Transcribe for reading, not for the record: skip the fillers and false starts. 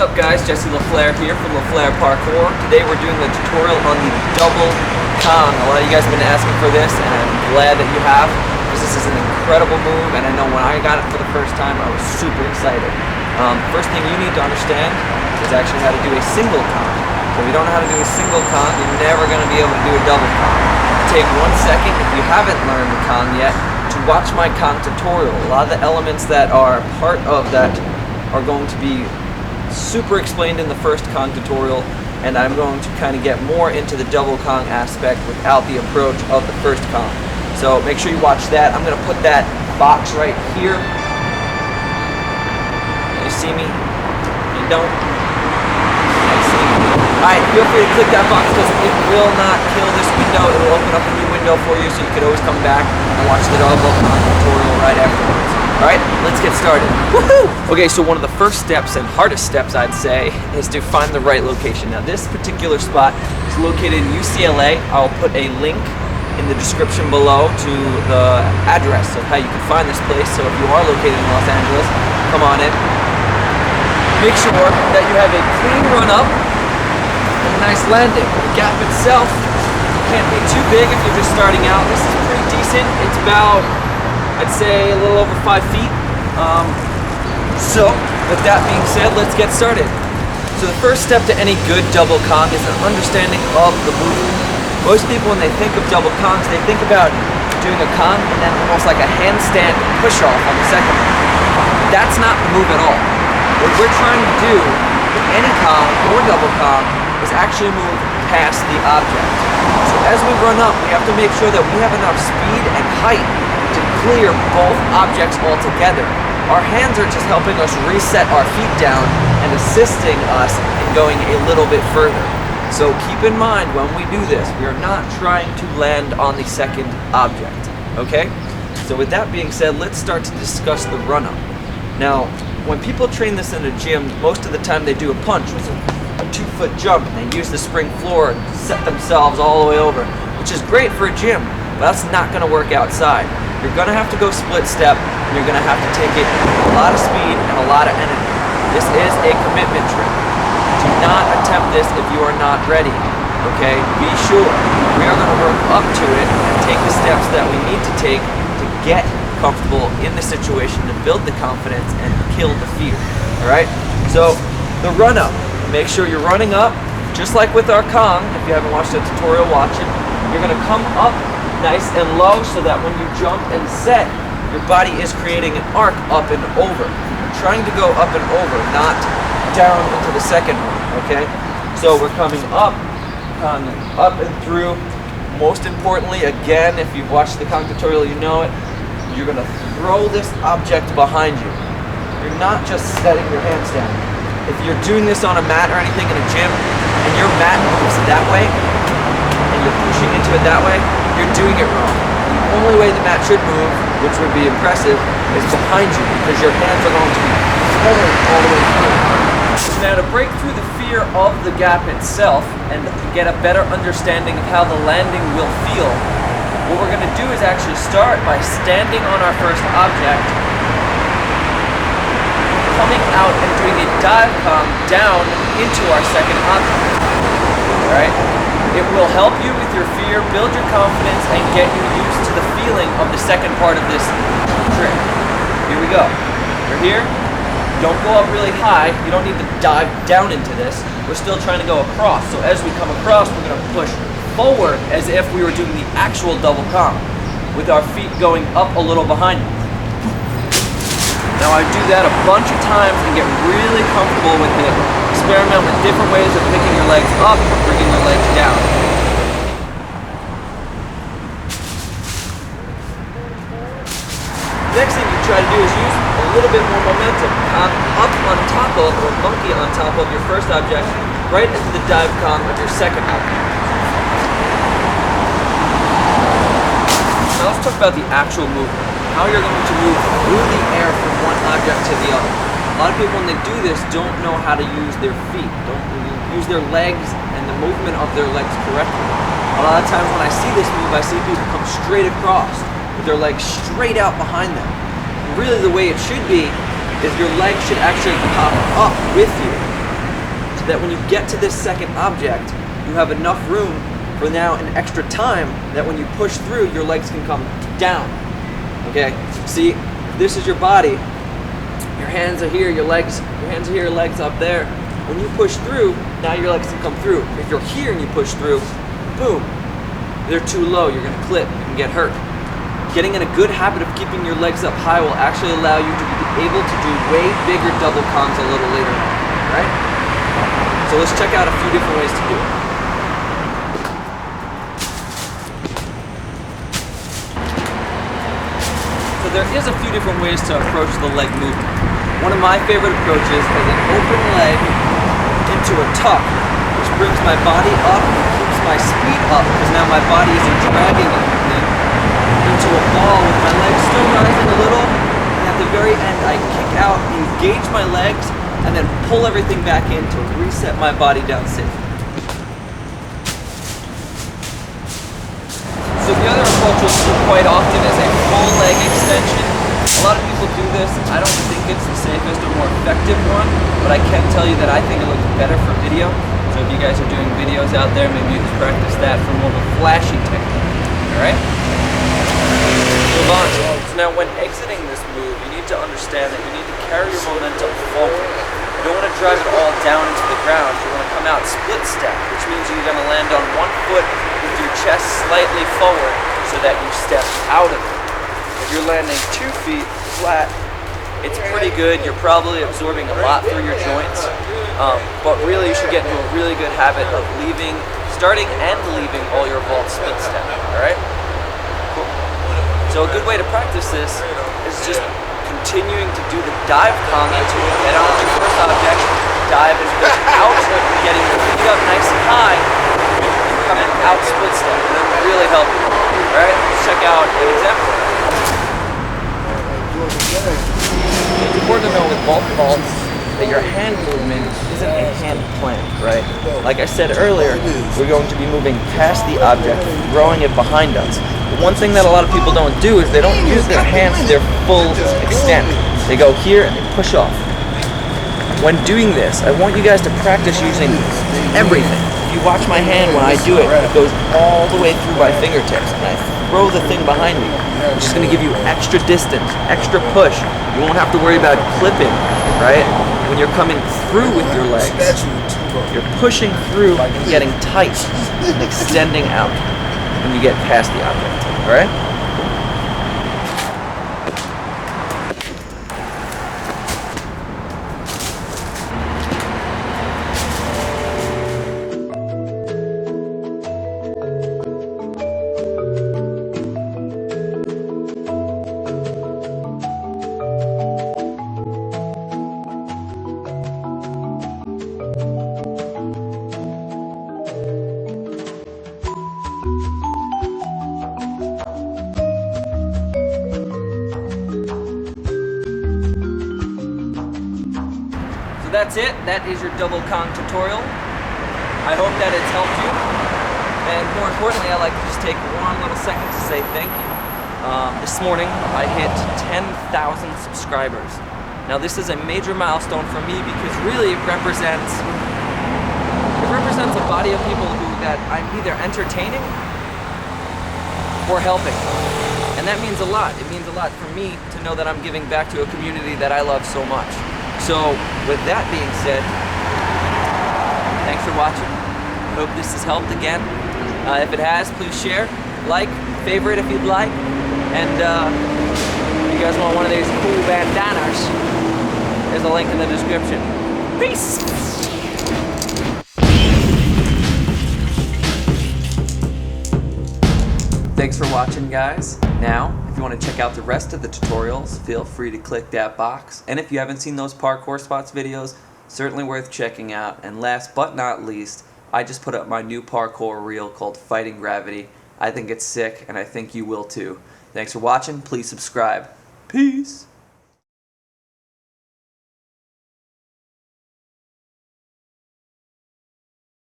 up guys, Jesse LaFlair here from LaFlairParkour. Today we're doing the tutorial on the double Kong. A lot of you guys have been asking for this and I'm glad that you have, because this is an incredible move, and I know when I got it for the first time I was super excited. First thing you need to understand is actually how to do a single Kong. So if you don't know how to do a single Kong, you're never going to be able to do a double Kong. Take 1 second, if you haven't learned the Kong yet, to watch my Kong tutorial. A lot of the elements that are part of that are going to be super explained in the first Kong tutorial, and I'm going to kind of get more into the double Kong aspect without the approach of the first Kong. So make sure you watch that. I'm going to put that box right here. You see me? You don't? I see me. Alright, feel free to click that box because it will not kill this window. It will open up a new window for you, so you can always come back and watch the double Kong tutorial right afterwards. Alright, let's get started. Woohoo! Okay, so one of the first steps and hardest steps, I'd say, is to find the right location. Now, this particular spot is located in UCLA. I'll put a link in the description below to the address of how you can find this place. So if you are located in Los Angeles, come on in. Make sure that you have a clean run-up and a nice landing. The gap itself can't be too big if you're just starting out. This is pretty decent. It's about, I'd say, a little over 5 feet. So, with that being said, let's get started. So the first step to any good double Kong is an understanding of the movement. Most people, when they think of double Kongs, they think about doing a Kong and then almost like a handstand push-off on the second one. That's not the move at all. What we're trying to do with any Kong or double Kong is actually move past the object. So as we run up, we have to make sure that we have enough speed and height to clear both objects altogether. Our hands are just helping us reset our feet down and assisting us in going a little bit further. So keep in mind when we do this, we are not trying to land on the second object, okay? So with that being said, let's start to discuss the run-up. Now, when people train this in a gym, most of the time they do a punch, which is a 2-foot jump, and they use the spring floor to set themselves all the way over, which is great for a gym, but that's not gonna work outside. You're gonna have to go split step, and you're gonna have to take it with a lot of speed and a lot of energy. This is a commitment trick. Do not attempt this if you are not ready, okay? Be sure. We are gonna work up to it and take the steps that we need to take to get comfortable in the situation, to build the confidence and kill the fear, all right? So, the run up. Make sure you're running up, just like with our Kong. If you haven't watched the tutorial, watch it. You're gonna come up nice and low so that when you jump and set, your body is creating an arc up and over. You're trying to go up and over, not down into the second one, okay? So we're coming up, Kong up and through. Most importantly, again, if you've watched the Kong tutorial, you know it, you're gonna throw this object behind you. You're not just setting your hands down. If you're doing this on a mat or anything in a gym, and your mat moves that way, and you're pushing into it that way, you're doing it wrong. The only way the mat should move, which would be impressive, is behind you, because your hands are going to be pulling all the way through. Now, to break through the fear of the gap itself, and to get a better understanding of how the landing will feel, what we're going to do is actually start by standing on our first object, coming out and doing a dive Kong down into our second object. Alright? It will help you with your fear, build your confidence, and get you used to the feeling of the second part of this trick. Here we go. We're here. Don't go up really high. You don't need to dive down into this. We're still trying to go across. So as we come across, we're going to push forward as if we were doing the actual double Kong, with our feet going up a little behind us. Now I do that a bunch of times and get really comfortable with it. Experiment with different ways of picking your legs up or bringing your legs down. Next thing you try to do is use a little bit more momentum. Kong up on top of, or monkey on top of your first object, right into the dive Kong of your second object. Now let's talk about the actual movement. How you're going to move through the air from one object to the other. A lot of people, when they do this, don't know how to use their feet, don't use their legs and the movement of their legs correctly. A lot of times when I see this move, I see people come straight across with their legs straight out behind them. And really the way it should be is your legs should actually pop up with you. so that when you get to this second object, you have enough room for now an extra time that when you push through, your legs can come down. Okay? See, this is your body. Your hands are here, your hands are here, legs up there. When you push through, now your legs can come through. If you're here and you push through, boom, they're too low, you're gonna clip, you can get hurt. Getting in a good habit of keeping your legs up high will actually allow you to be able to do way bigger double kongs a little later on, right? So let's check out a few different ways to do it. So there is a few different ways to approach the leg movement. One of my favorite approaches is an open leg into a tuck, which brings my body up and keeps my speed up because now my body isn't dragging anything, into a ball with my legs still rising a little, and at the very end I kick out, engage my legs, and then pull everything back in to reset my body down safely. So the other approach you'll see quite often is a full leg extension. A lot of people do this. I don't think it's the safest or more effective one, but I can tell you that I think it looks better for video. So if you guys are doing videos out there, maybe you can practice that for more of a flashy technique. Alright? Move on. So now when exiting this move, you need to understand that you need to carry your momentum forward. You don't want to drive it all down into the ground. You want to come out split step, which means you're going to land on one foot with your chest slightly forward so that you step out of it. If you're landing 2 feet flat, it's pretty good. You're probably absorbing a lot through your joints, but really you should get into a really good habit of starting and leaving all your vault split step. Alright? Cool. So a good way to practice this is just continuing to do the dive kong into it. Get on your first object, dive and push out, getting your feet up nice and high, coming out split step. And it'll really help you. Alright? Let's check out an example. It's important to know with both vaults that your hand movement isn't a hand plant, right? Like I said earlier, we're going to be moving past the object, throwing it behind us. But one thing that a lot of people don't do is they don't use their hands to their full extent. They go here and they push off. When doing this, I want you guys to practice using everything. If you watch my hand when I do it, it goes all the way through my fingertips, and I throw the thing behind me, which is going to give you extra distance, extra push. You won't have to worry about clipping, right? When you're coming through with your legs, you're pushing through and getting tight and extending out when you get past the object, all right? That's it. That is your double kong tutorial. I hope that it's helped you. And more importantly, I'd like to just take one little second to say thank you. This morning, I hit 10,000 subscribers. Now this is a major milestone for me because really it represents a body of people that I'm either entertaining or helping. And that means a lot. It means a lot for me to know that I'm giving back to a community that I love so much. So, with that being said, thanks for watching. I hope this has helped again. If it has, please share, like, favorite if you'd like. And if you guys want one of these cool bandanas, there's a link in the description. Peace! Thanks for watching, guys. Now, if you want to check out the rest of the tutorials, feel free to click that box. And if you haven't seen those Parkour Spots videos, certainly worth checking out. And last but not least, I just put up my new parkour reel called Fighting Gravity. I think it's sick, and I think you will too. Thanks for watching. Please subscribe. Peace!